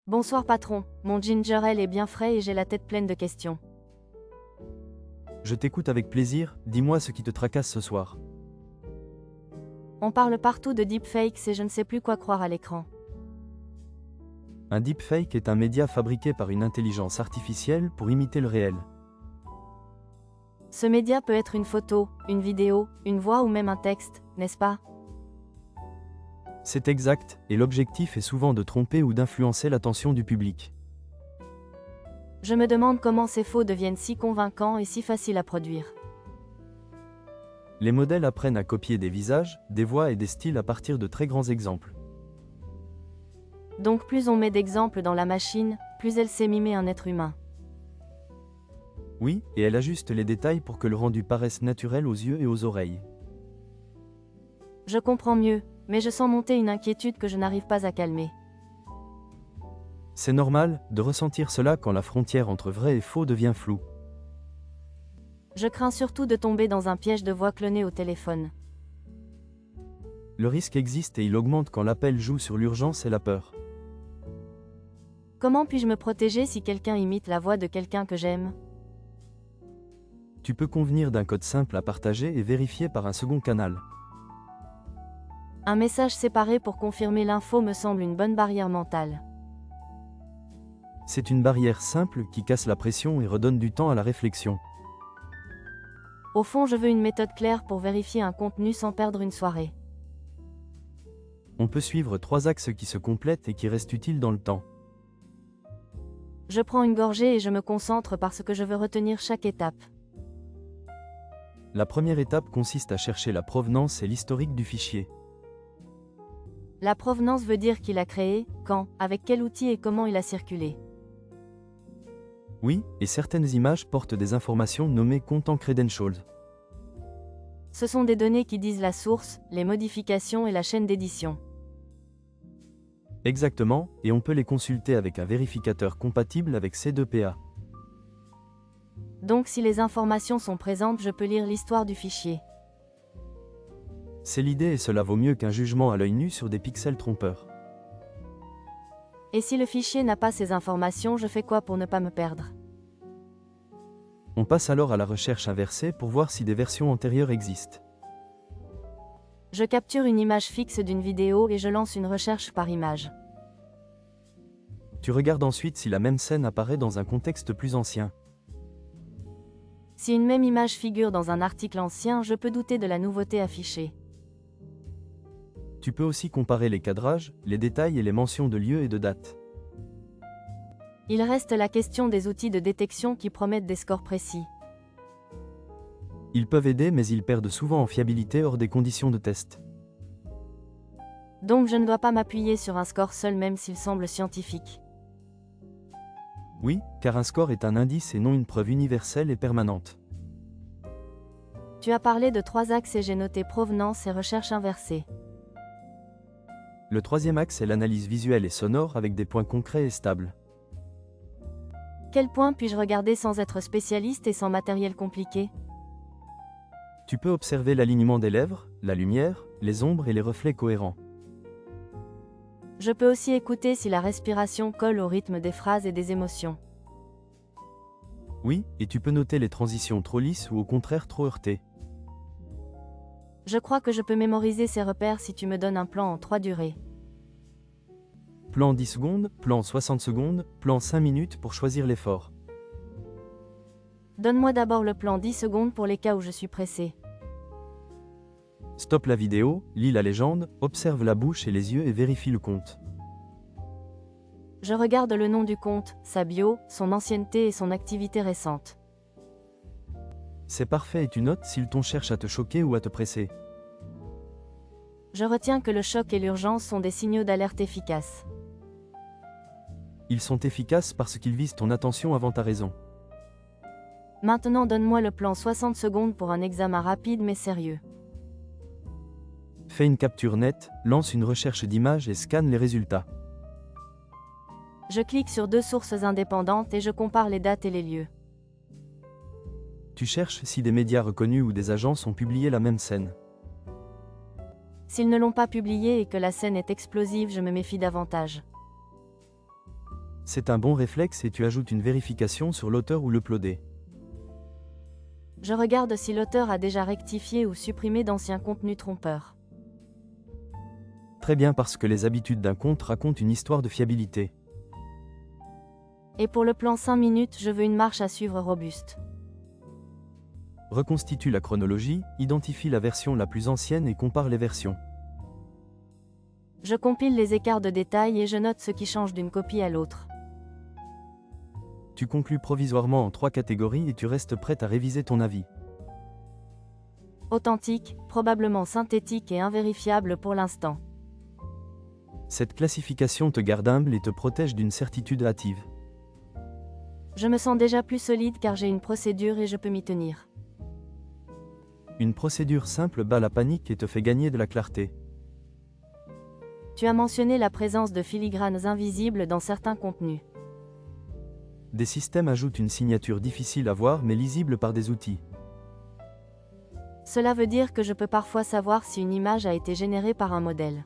Bonsoir patron, mon ginger ale est bien frais et j'ai la tête pleine de questions. Je t'écoute avec plaisir, dis-moi ce qui te tracasse ce soir. On parle partout de deepfakes et je ne sais plus quoi croire à l'écran. Un deepfake est un média fabriqué par une intelligence artificielle pour imiter le réel. Ce média peut être une photo, une vidéo, une voix ou même un texte, n'est-ce pas? C'est exact, et l'objectif est souvent de tromper ou d'influencer l'attention du public. Je me demande comment ces faux deviennent si convaincants et si faciles à produire. Les modèles apprennent à copier des visages, des voix et des styles à partir de très grands exemples. Donc plus on met d'exemples dans la machine, plus elle sait mimer un être humain. Oui, et elle ajuste les détails pour que le rendu paraisse naturel aux yeux et aux oreilles. Je comprends mieux, mais je sens monter une inquiétude que je n'arrive pas à calmer. C'est normal de ressentir cela quand la frontière entre vrai et faux devient floue. Je crains surtout de tomber dans un piège de voix clonée au téléphone. Le risque existe et il augmente quand l'appel joue sur l'urgence et la peur. Comment puis-je me protéger si quelqu'un imite la voix de quelqu'un que j'aime? Tu peux convenir d'un code simple à partager et vérifier par un second canal. Un message séparé pour confirmer l'info me semble une bonne barrière mentale. C'est une barrière simple qui casse la pression et redonne du temps à la réflexion. Au fond, je veux une méthode claire pour vérifier un contenu sans perdre une soirée. On peut suivre 3 axes qui se complètent et qui restent utiles dans le temps. Je prends une gorgée et je me concentre parce que je veux retenir chaque étape. La première étape consiste à chercher la provenance et l'historique du fichier. La provenance veut dire qui l'a créé, quand, avec quel outil et comment il a circulé. Oui, et certaines images portent des informations nommées Content Credentials. Ce sont des données qui disent la source, les modifications et la chaîne d'édition. Exactement, et on peut les consulter avec un vérificateur compatible avec C2PA. Donc si les informations sont présentes, je peux lire l'histoire du fichier. C'est l'idée et cela vaut mieux qu'un jugement à l'œil nu sur des pixels trompeurs. Et si le fichier n'a pas ces informations, je fais quoi pour ne pas me perdre? On passe alors à la recherche inversée pour voir si des versions antérieures existent. Je capture une image fixe d'une vidéo et je lance une recherche par image. Tu regardes ensuite si la même scène apparaît dans un contexte plus ancien. Si une même image figure dans un article ancien, je peux douter de la nouveauté affichée. Tu peux aussi comparer les cadrages, les détails et les mentions de lieu et de date. Il reste la question des outils de détection qui promettent des scores précis. Ils peuvent aider mais ils perdent souvent en fiabilité hors des conditions de test. Donc je ne dois pas m'appuyer sur un score seul même s'il semble scientifique. Oui, car un score est un indice et non une preuve universelle et permanente. Tu as parlé de 3 axes et j'ai noté provenance et recherche inversée. Le troisième axe est l'analyse visuelle et sonore avec des points concrets et stables. Quel point puis-je regarder sans être spécialiste et sans matériel compliqué? Tu peux observer l'alignement des lèvres, la lumière, les ombres et les reflets cohérents. Je peux aussi écouter si la respiration colle au rythme des phrases et des émotions. Oui, et tu peux noter les transitions trop lisses ou au contraire trop heurtées. Je crois que je peux mémoriser ces repères si tu me donnes un plan en 3 durées. Plan 10 secondes, plan 60 secondes, plan 5 minutes pour choisir l'effort. Donne-moi d'abord le plan 10 secondes pour les cas où je suis pressé. Stoppe la vidéo, lis la légende, observe la bouche et les yeux et vérifie le compte. Je regarde le nom du compte, sa bio, son ancienneté et son activité récente. C'est parfait et tu notes s'il ton cherche à te choquer ou à te presser. Je retiens que le choc et l'urgence sont des signaux d'alerte efficaces. Ils sont efficaces parce qu'ils visent ton attention avant ta raison. Maintenant donne-moi le plan 60 secondes pour un examen rapide mais sérieux. Fais une capture nette, lance une recherche d'images et scanne les résultats. Je clique sur 2 sources indépendantes et je compare les dates et les lieux. Tu cherches si des médias reconnus ou des agences ont publié la même scène. S'ils ne l'ont pas publié et que la scène est explosive, je me méfie davantage. C'est un bon réflexe et tu ajoutes une vérification sur l'auteur ou l'uploadé. Je regarde si l'auteur a déjà rectifié ou supprimé d'anciens contenus trompeurs. Très bien, parce que les habitudes d'un compte racontent une histoire de fiabilité. Et pour le plan 5 minutes, je veux une marche à suivre robuste. Reconstitue la chronologie, identifie la version la plus ancienne et compare les versions. Je compile les écarts de détails et je note ce qui change d'une copie à l'autre. Tu conclus provisoirement en 3 catégories et tu restes prête à réviser ton avis. Authentique, probablement synthétique et invérifiable pour l'instant. Cette classification te garde humble et te protège d'une certitude hâtive. Je me sens déjà plus solide car j'ai une procédure et je peux m'y tenir. Une procédure simple bat la panique et te fait gagner de la clarté. Tu as mentionné la présence de filigranes invisibles dans certains contenus. Des systèmes ajoutent une signature difficile à voir mais lisible par des outils. Cela veut dire que je peux parfois savoir si une image a été générée par un modèle.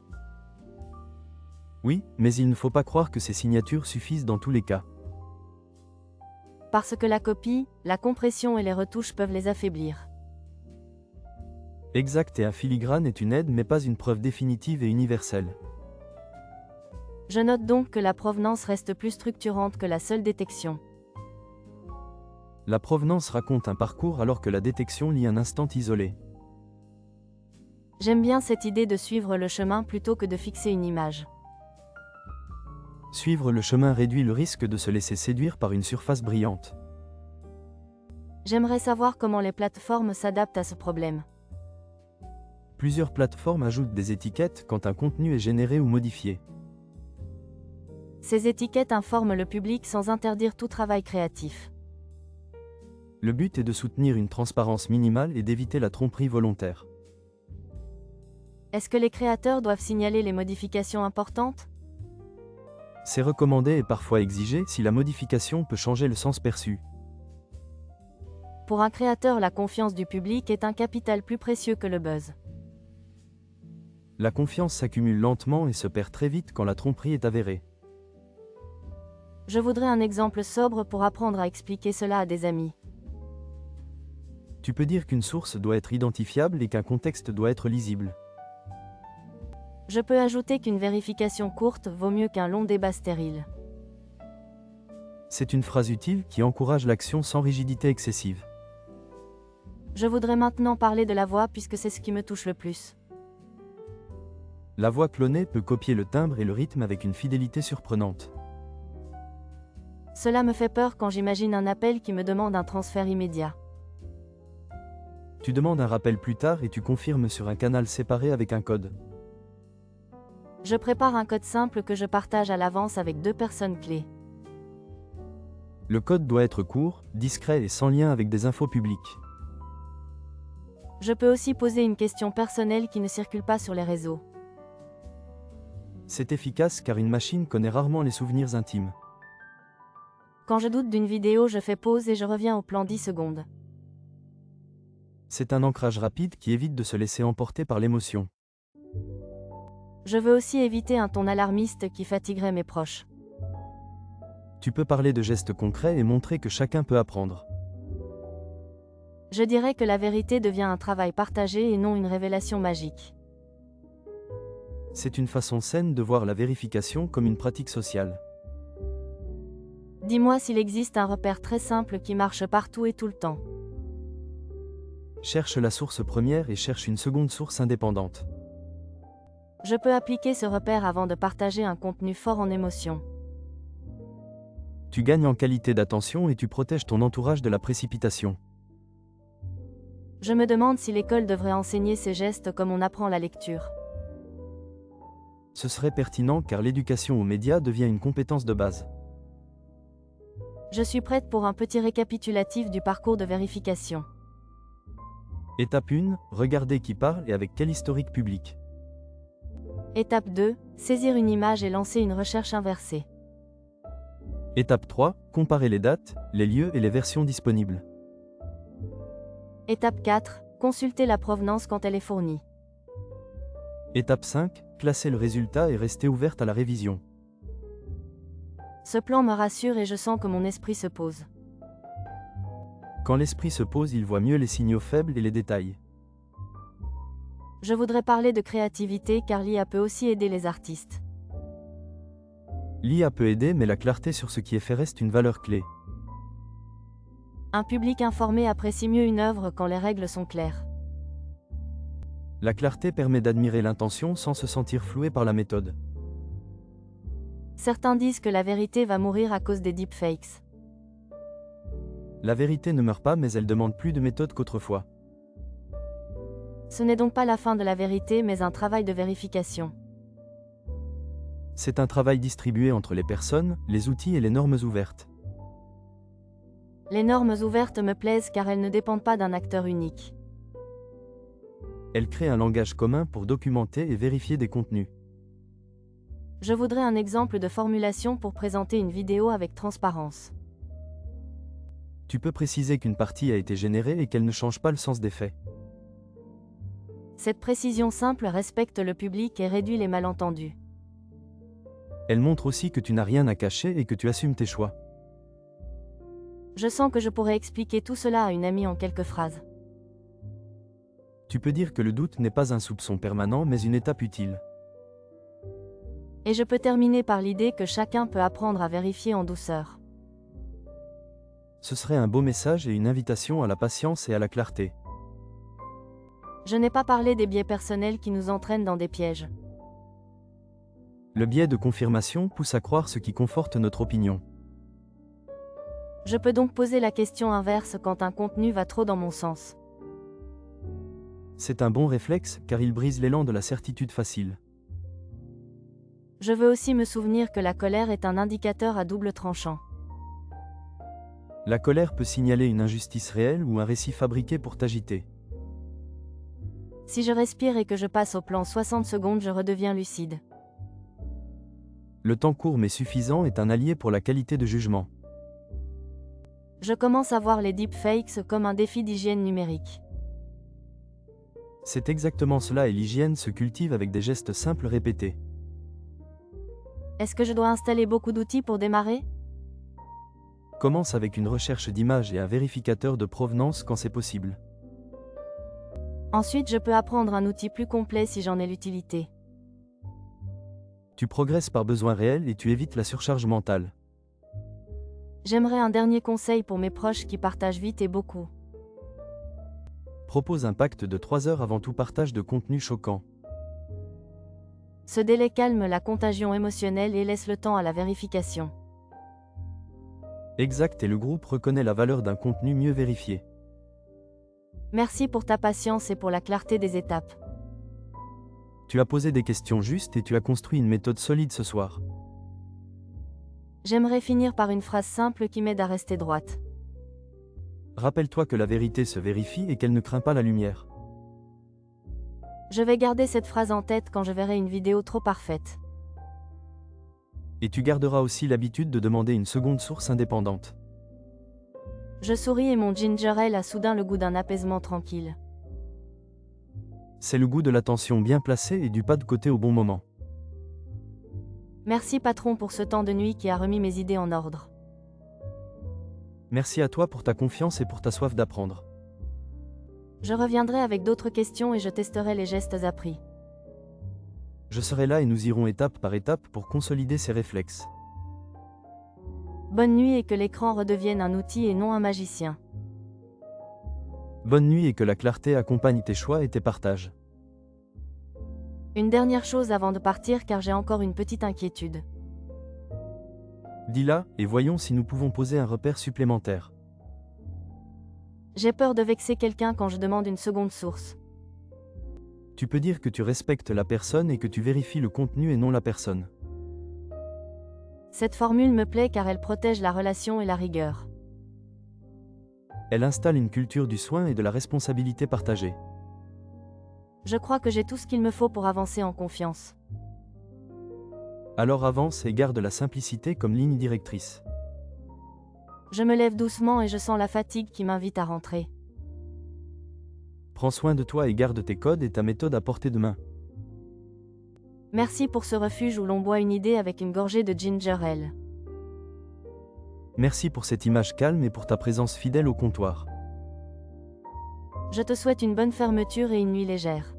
Oui, mais il ne faut pas croire que ces signatures suffisent dans tous les cas. Parce que la copie, la compression et les retouches peuvent les affaiblir. Exact, et un filigrane est une aide mais pas une preuve définitive et universelle. Je note donc que la provenance reste plus structurante que la seule détection. La provenance raconte un parcours alors que la détection lie un instant isolé. J'aime bien cette idée de suivre le chemin plutôt que de fixer une image. Suivre le chemin réduit le risque de se laisser séduire par une surface brillante. J'aimerais savoir comment les plateformes s'adaptent à ce problème. Plusieurs plateformes ajoutent des étiquettes quand un contenu est généré ou modifié. Ces étiquettes informent le public sans interdire tout travail créatif. Le but est de soutenir une transparence minimale et d'éviter la tromperie volontaire. Est-ce que les créateurs doivent signaler les modifications importantes ? C'est recommandé et parfois exigé si la modification peut changer le sens perçu. Pour un créateur, la confiance du public est un capital plus précieux que le buzz. La confiance s'accumule lentement et se perd très vite quand la tromperie est avérée. Je voudrais un exemple sobre pour apprendre à expliquer cela à des amis. Tu peux dire qu'une source doit être identifiable et qu'un contexte doit être lisible. Je peux ajouter qu'une vérification courte vaut mieux qu'un long débat stérile. C'est une phrase utile qui encourage l'action sans rigidité excessive. Je voudrais maintenant parler de la voix puisque c'est ce qui me touche le plus. La voix clonée peut copier le timbre et le rythme avec une fidélité surprenante. Cela me fait peur quand j'imagine un appel qui me demande un transfert immédiat. Tu demandes un rappel plus tard et tu confirmes sur un canal séparé avec un code. Je prépare un code simple que je partage à l'avance avec 2 personnes clés. Le code doit être court, discret et sans lien avec des infos publiques. Je peux aussi poser une question personnelle qui ne circule pas sur les réseaux. C'est efficace car une machine connaît rarement les souvenirs intimes. Quand je doute d'une vidéo, je fais pause et je reviens au plan 10 secondes. C'est un ancrage rapide qui évite de se laisser emporter par l'émotion. Je veux aussi éviter un ton alarmiste qui fatiguerait mes proches. Tu peux parler de gestes concrets et montrer que chacun peut apprendre. Je dirais que la vérité devient un travail partagé et non une révélation magique. C'est une façon saine de voir la vérification comme une pratique sociale. Dis-moi s'il existe un repère très simple qui marche partout et tout le temps. Cherche la source première et cherche une seconde source indépendante. Je peux appliquer ce repère avant de partager un contenu fort en émotion. Tu gagnes en qualité d'attention et tu protèges ton entourage de la précipitation. Je me demande si l'école devrait enseigner ces gestes comme on apprend la lecture. Ce serait pertinent car l'éducation aux médias devient une compétence de base. Je suis prête pour un petit récapitulatif du parcours de vérification. Étape 1, regarder qui parle et avec quel historique public. Étape 2, saisir une image et lancer une recherche inversée. Étape 3, comparer les dates, les lieux et les versions disponibles. Étape 4, consulter la provenance quand elle est fournie. Étape 5, classer le résultat et rester ouverte à la révision. Ce plan me rassure et je sens que mon esprit se pose. Quand l'esprit se pose, il voit mieux les signaux faibles et les détails. Je voudrais parler de créativité car l'IA peut aussi aider les artistes. L'IA peut aider, mais la clarté sur ce qui est fait reste une valeur clé. Un public informé apprécie mieux une œuvre quand les règles sont claires. La clarté permet d'admirer l'intention sans se sentir floué par la méthode. Certains disent que la vérité va mourir à cause des deepfakes. La vérité ne meurt pas, mais elle demande plus de méthode qu'autrefois. Ce n'est donc pas la fin de la vérité mais un travail de vérification. C'est un travail distribué entre les personnes, les outils et les normes ouvertes. Les normes ouvertes me plaisent car elles ne dépendent pas d'un acteur unique. Elles créent un langage commun pour documenter et vérifier des contenus. Je voudrais un exemple de formulation pour présenter une vidéo avec transparence. Tu peux préciser qu'une partie a été générée et qu'elle ne change pas le sens des faits. Cette précision simple respecte le public et réduit les malentendus. Elle montre aussi que tu n'as rien à cacher et que tu assumes tes choix. Je sens que je pourrais expliquer tout cela à une amie en quelques phrases. Tu peux dire que le doute n'est pas un soupçon permanent mais une étape utile. Et je peux terminer par l'idée que chacun peut apprendre à vérifier en douceur. Ce serait un beau message et une invitation à la patience et à la clarté. Je n'ai pas parlé des biais personnels qui nous entraînent dans des pièges. Le biais de confirmation pousse à croire ce qui conforte notre opinion. Je peux donc poser la question inverse quand un contenu va trop dans mon sens. C'est un bon réflexe car il brise l'élan de la certitude facile. Je veux aussi me souvenir que la colère est un indicateur à double tranchant. La colère peut signaler une injustice réelle ou un récit fabriqué pour t'agiter. Si je respire et que je passe au plan 60 secondes, je redeviens lucide. Le temps court mais suffisant est un allié pour la qualité de jugement. Je commence à voir les deepfakes comme un défi d'hygiène numérique. C'est exactement cela et l'hygiène se cultive avec des gestes simples répétés. Est-ce que je dois installer beaucoup d'outils pour démarrer ? Commence avec une recherche d'images et un vérificateur de provenance quand c'est possible. Ensuite, je peux apprendre un outil plus complet si j'en ai l'utilité. Tu progresses par besoin réel et tu évites la surcharge mentale. J'aimerais un dernier conseil pour mes proches qui partagent vite et beaucoup. Propose un pacte de 3 heures avant tout partage de contenu choquant. Ce délai calme la contagion émotionnelle et laisse le temps à la vérification. Exact, et le groupe reconnaît la valeur d'un contenu mieux vérifié. Merci pour ta patience et pour la clarté des étapes. Tu as posé des questions justes et tu as construit une méthode solide ce soir. J'aimerais finir par une phrase simple qui m'aide à rester droite. Rappelle-toi que la vérité se vérifie et qu'elle ne craint pas la lumière. Je vais garder cette phrase en tête quand je verrai une vidéo trop parfaite. Et tu garderas aussi l'habitude de demander une seconde source indépendante. Je souris et mon ginger ale a soudain le goût d'un apaisement tranquille. C'est le goût de l'attention bien placée et du pas de côté au bon moment. Merci patron pour ce temps de nuit qui a remis mes idées en ordre. Merci à toi pour ta confiance et pour ta soif d'apprendre. Je reviendrai avec d'autres questions et je testerai les gestes appris. Je serai là et nous irons étape par étape pour consolider ces réflexes. Bonne nuit et que l'écran redevienne un outil et non un magicien. Bonne nuit et que la clarté accompagne tes choix et tes partages. Une dernière chose avant de partir car j'ai encore une petite inquiétude. Dis-la, et voyons si nous pouvons poser un repère supplémentaire. J'ai peur de vexer quelqu'un quand je demande une seconde source. Tu peux dire que tu respectes la personne et que tu vérifies le contenu et non la personne. Cette formule me plaît car elle protège la relation et la rigueur. Elle installe une culture du soin et de la responsabilité partagée. Je crois que j'ai tout ce qu'il me faut pour avancer en confiance. Alors avance et garde la simplicité comme ligne directrice. Je me lève doucement et je sens la fatigue qui m'invite à rentrer. Prends soin de toi et garde tes codes et ta méthode à portée de main. Merci pour ce refuge où l'on boit une idée avec une gorgée de ginger ale. Merci pour cette image calme et pour ta présence fidèle au comptoir. Je te souhaite une bonne fermeture et une nuit légère.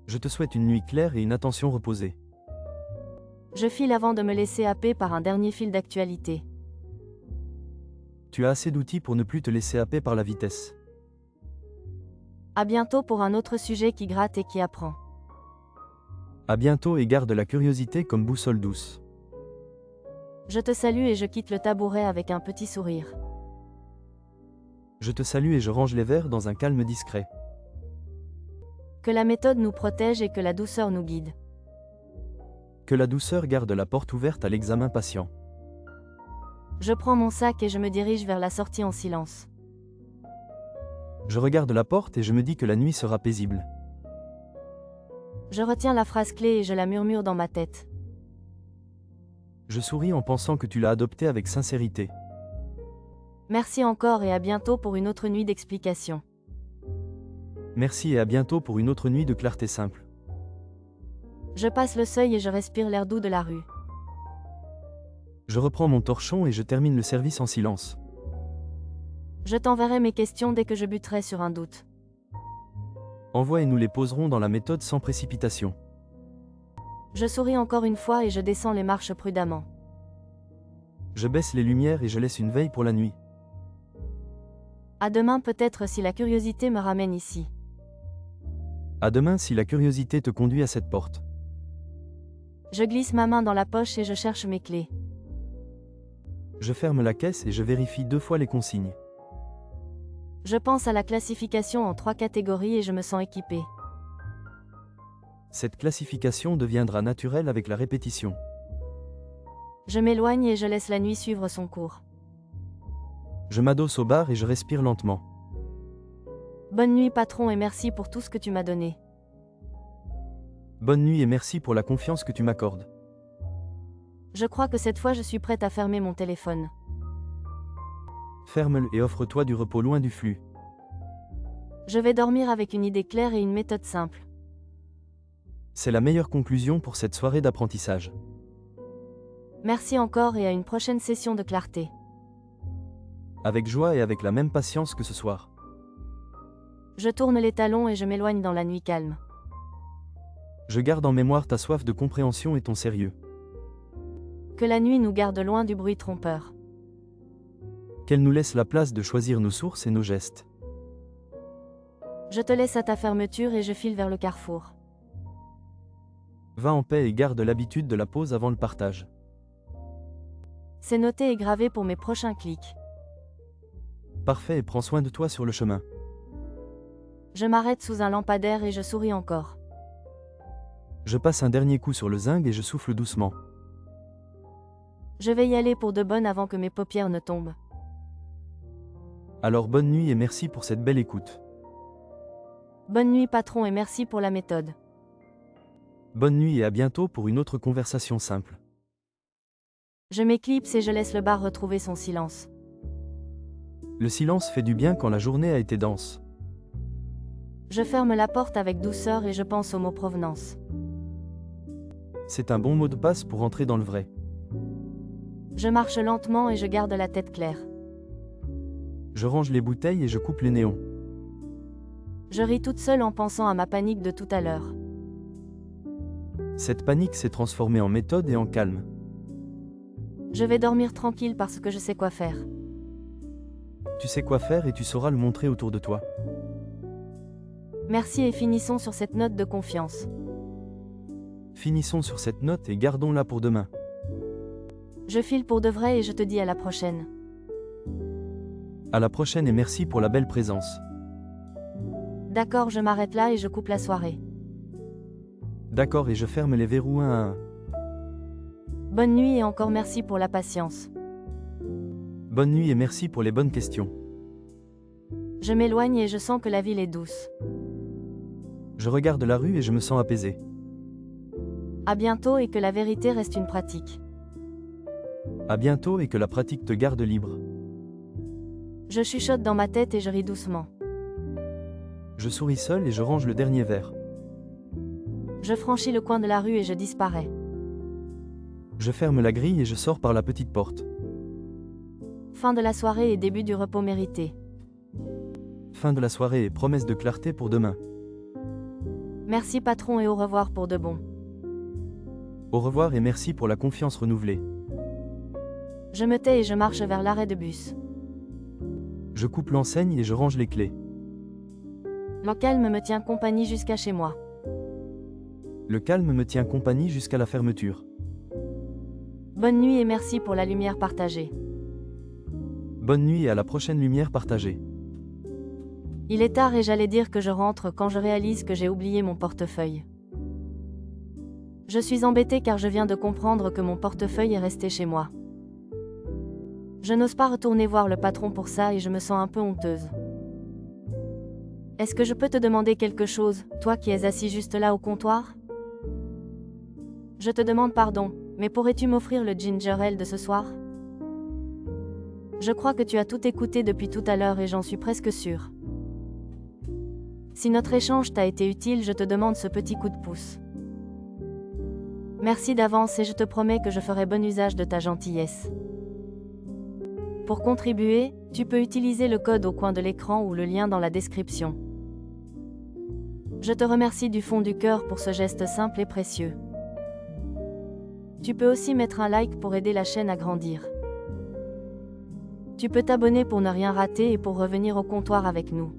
Je te souhaite une nuit claire et une attention reposée. Je file avant de me laisser happer par un dernier fil d'actualité. Tu as assez d'outils pour ne plus te laisser happer par la vitesse. À bientôt pour un autre sujet qui gratte et qui apprend. À bientôt et garde la curiosité comme boussole douce. Je te salue et je quitte le tabouret avec un petit sourire. Je te salue et je range les verres dans un calme discret. Que la méthode nous protège et que la douceur nous guide. Que la douceur garde la porte ouverte à l'examen patient. Je prends mon sac et je me dirige vers la sortie en silence. Je regarde la porte et je me dis que la nuit sera paisible. Je retiens la phrase clé et je la murmure dans ma tête. Je souris en pensant que tu l'as adoptée avec sincérité. Merci encore et à bientôt pour une autre nuit d'explication. Merci et à bientôt pour une autre nuit de clarté simple. Je passe le seuil et je respire l'air doux de la rue. Je reprends mon torchon et je termine le service en silence. Je t'enverrai mes questions dès que je buterai sur un doute. Envoie et nous les poserons dans la méthode sans précipitation. Je souris encore une fois et je descends les marches prudemment. Je baisse les lumières et je laisse une veille pour la nuit. À demain peut-être si la curiosité me ramène ici. À demain si la curiosité te conduit à cette porte. Je glisse ma main dans la poche et je cherche mes clés. Je ferme la caisse et je vérifie 2 fois les consignes. Je pense à la classification en 3 catégories et je me sens équipée. Cette classification deviendra naturelle avec la répétition. Je m'éloigne et je laisse la nuit suivre son cours. Je m'adosse au bar et je respire lentement. Bonne nuit patron et merci pour tout ce que tu m'as donné. Bonne nuit et merci pour la confiance que tu m'accordes. Je crois que cette fois je suis prête à fermer mon téléphone. Ferme-le et offre-toi du repos loin du flux. Je vais dormir avec une idée claire et une méthode simple. C'est la meilleure conclusion pour cette soirée d'apprentissage. Merci encore et à une prochaine session de clarté. Avec joie et avec la même patience que ce soir. Je tourne les talons et je m'éloigne dans la nuit calme. Je garde en mémoire ta soif de compréhension et ton sérieux. Que la nuit nous garde loin du bruit trompeur. Qu'elle nous laisse la place de choisir nos sources et nos gestes. Je te laisse à ta fermeture et je file vers le carrefour. Va en paix et garde l'habitude de la pause avant le partage. C'est noté et gravé pour mes prochains clics. Parfait et prends soin de toi sur le chemin. Je m'arrête sous un lampadaire et je souris encore. Je passe un dernier coup sur le zinc et je souffle doucement. Je vais y aller pour de bonne avant que mes paupières ne tombent. Alors bonne nuit et merci pour cette belle écoute. Bonne nuit patron et merci pour la méthode. Bonne nuit et à bientôt pour une autre conversation simple. Je m'éclipse et je laisse le bar retrouver son silence. Le silence fait du bien quand la journée a été dense. Je ferme la porte avec douceur et je pense au mot provenance. C'est un bon mot de passe pour entrer dans le vrai. Je marche lentement et je garde la tête claire. Je range les bouteilles et je coupe les néons. Je ris toute seule en pensant à ma panique de tout à l'heure. Cette panique s'est transformée en méthode et en calme. Je vais dormir tranquille parce que je sais quoi faire. Tu sais quoi faire et tu sauras le montrer autour de toi. Merci et finissons sur cette note de confiance. Finissons sur cette note et gardons-la pour demain. Je file pour de vrai et je te dis à la prochaine. À la prochaine et merci pour la belle présence. D'accord, je m'arrête là et je coupe la soirée. D'accord et je ferme les verrous un à un. Bonne nuit et encore merci pour la patience. Bonne nuit et merci pour les bonnes questions. Je m'éloigne et je sens que la ville est douce. Je regarde la rue et je me sens apaisé. À bientôt et que la vérité reste une pratique. À bientôt et que la pratique te garde libre. Je chuchote dans ma tête et je ris doucement. Je souris seul et je range le dernier verre. Je franchis le coin de la rue et je disparais. Je ferme la grille et je sors par la petite porte. Fin de la soirée et début du repos mérité. Fin de la soirée et promesse de clarté pour demain. Merci patron et au revoir pour de bon. Au revoir et merci pour la confiance renouvelée. Je me tais et je marche vers l'arrêt de bus. Je coupe l'enseigne et je range les clés. Le calme me tient compagnie jusqu'à chez moi. Le calme me tient compagnie jusqu'à la fermeture. Bonne nuit et merci pour la lumière partagée. Bonne nuit et à la prochaine lumière partagée. Il est tard et j'allais dire que je rentre quand je réalise que j'ai oublié mon portefeuille. Je suis embêtée car je viens de comprendre que mon portefeuille est resté chez moi. Je n'ose pas retourner voir le patron pour ça et je me sens un peu honteuse. Est-ce que je peux te demander quelque chose, toi qui es assis juste là au comptoir? Je te demande pardon, mais pourrais-tu m'offrir le ginger ale de ce soir? Je crois que tu as tout écouté depuis tout à l'heure et j'en suis presque sûre. Si notre échange t'a été utile, je te demande ce petit coup de pouce. Merci d'avance et je te promets que je ferai bon usage de ta gentillesse. Pour contribuer, tu peux utiliser le code au coin de l'écran ou le lien dans la description. Je te remercie du fond du cœur pour ce geste simple et précieux. Tu peux aussi mettre un like pour aider la chaîne à grandir. Tu peux t'abonner pour ne rien rater et pour revenir au comptoir avec nous.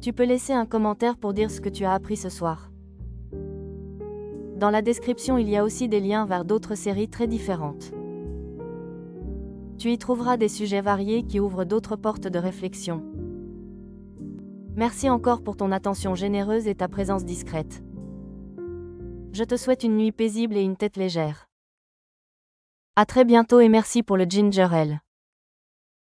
Tu peux laisser un commentaire pour dire ce que tu as appris ce soir. Dans la description, il y a aussi des liens vers d'autres séries très différentes. Tu y trouveras des sujets variés qui ouvrent d'autres portes de réflexion. Merci encore pour ton attention généreuse et ta présence discrète. Je te souhaite une nuit paisible et une tête légère. À très bientôt et merci pour le ginger ale.